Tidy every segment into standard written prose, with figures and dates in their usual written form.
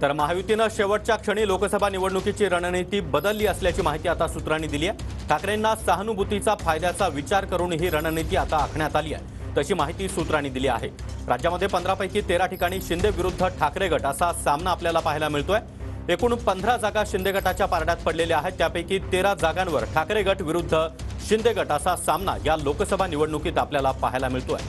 तर महायुतीनं शेवटच्या क्षणी लोकसभा निवडणुकीची रणनीती बदलली असल्याची माहिती आता सूत्रांनी दिली आहे। ठाकरेंना सहानुभूतीचा फायद्याचा विचार करून ही रणनीती आता आखण्यात आली आहे, तशी माहिती सूत्रांनी दिली आहे। राज्यामध्ये 15 पैकी 13 ठिकाणी शिंदे विरुद्ध ठाकरे गट असा सामना आपल्याला पाहायला मिळतोय। एकूण 15 जागा शिंदे गटाच्या पारड्यात पडलेल्या आहेत, त्यापैकी 13 जागांवर ठाकरे गट विरुद्ध शिंदे गट असा सामना या लोकसभा निवडणुकीत आपल्याला पाहायला मिळतोय।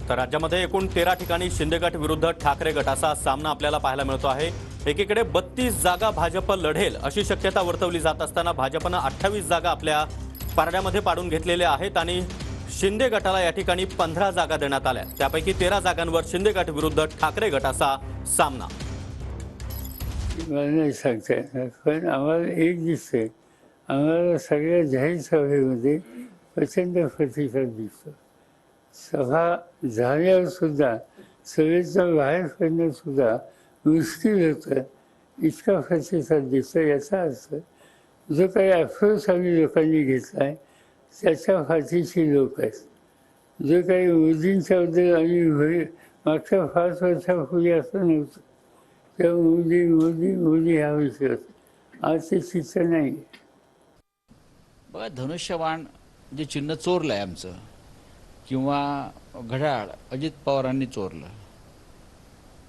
तर राज्यामध्ये एकूण 13 ठिकाणी शिंदे गट विरुद्ध ठाकरे गट असा सामना आपल्याला पाहायला मिळतो आहे। एकीकडे 32 जागा भाजप लढेल अशी शक्यता वर्तवली जात असताना भाजपनं 28 जागा आपल्या पारड्यामध्ये पाडून घेतलेल्या आहेत आणि शिंदे गटाला या ठिकाणी 15 जागा देण्यात आल्या। त्यापैकी 13 जागांवर शिंदे गट विरुद्ध ठाकरे गट असा सामना। मला नाही सांगता येणार, पण आम्हाला एक दिसतंय, आम्हाला सगळ्या जाहीर सभेमध्ये प्रचंड प्रतिसाद दिसतो। सभा झाल्यावर सुद्धा सभेच्या बाहेर पडणं सुद्धा मुश्किल होतं, इतका प्रतिसाद दिसतो। याचा अर्थ जो काही अप्रोच आम्ही लोकांनी घेतला आहे त्याच्या फाशीची लोक आहेत। जो काही मोदींच्याबद्दल आम्ही मागच्या 5 वर्षापूर्वी असं नव्हतं, तेव्हा मोदी मोदी मोदी हा विषय होता, आज ते चित्र नाही। बघा, धनुष्यबाण जे चिन्ह चोरलं आहे आमचं, किंवा घड्याळ अजित पवारांनी चोरलं,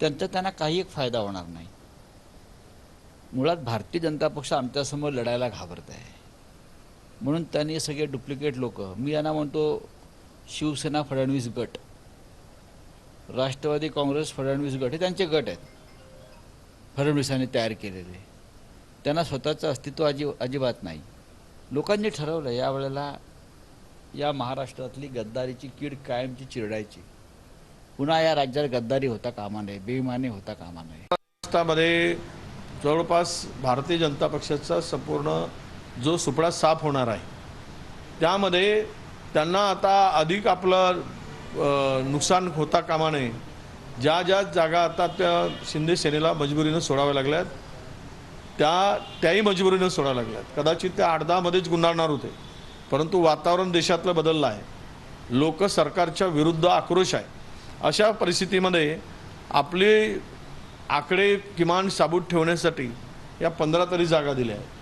त्यांना काही एक फायदा होणार नाही। मुळात भारतीय जनता पक्ष आमच्यासमोर लढायला घाबरत आहे, म्हणून त्यांनी सगळे डुप्लिकेट लोक, मी यांना म्हणतो शिवसेना फडणवीस गट, राष्ट्रवादी काँग्रेस फडणवीस गट, हे त्यांचे गट आहेत फडणवीसांनी तयार केलेले। त्यांना स्वतःचं अस्तित्व अजिबात नाही। लोकांनी ठरवलं यावेळेला या महाराष्ट्रातली गद्दारीची कीड कायमची चिरडायची, पुन्हा या राज्यात गद्दारी होता कामा नये, बेईमानी होता कामा नये। महाराष्ट्रामध्ये जवळपास भारतीय जनता पक्षाचा संपूर्ण जो सुपडा साफ होणार आहे, त्यामध्ये त्यांना आता अधिक आपलं नुकसान होता कामा नये। ज्या ज्या जागा आता त्या शिंदे सेनेला मजबुरीनं सोडाव्या लागल्यात, त्याही मजबुरीनं सोडाव्या लागल्यात। कदाचित त्या 8-10 मध्येच गुंडाळणार होते, परंतु वातावरण देशातलं बदललं आहे, लोक सरकारच्या विरुद्ध आक्रोश आहे। अशा परिस्थितीमध्ये आपले आकडे किमान साबूत ठेवण्यासाठी या 15 तरी जागा दिल्या आहेत।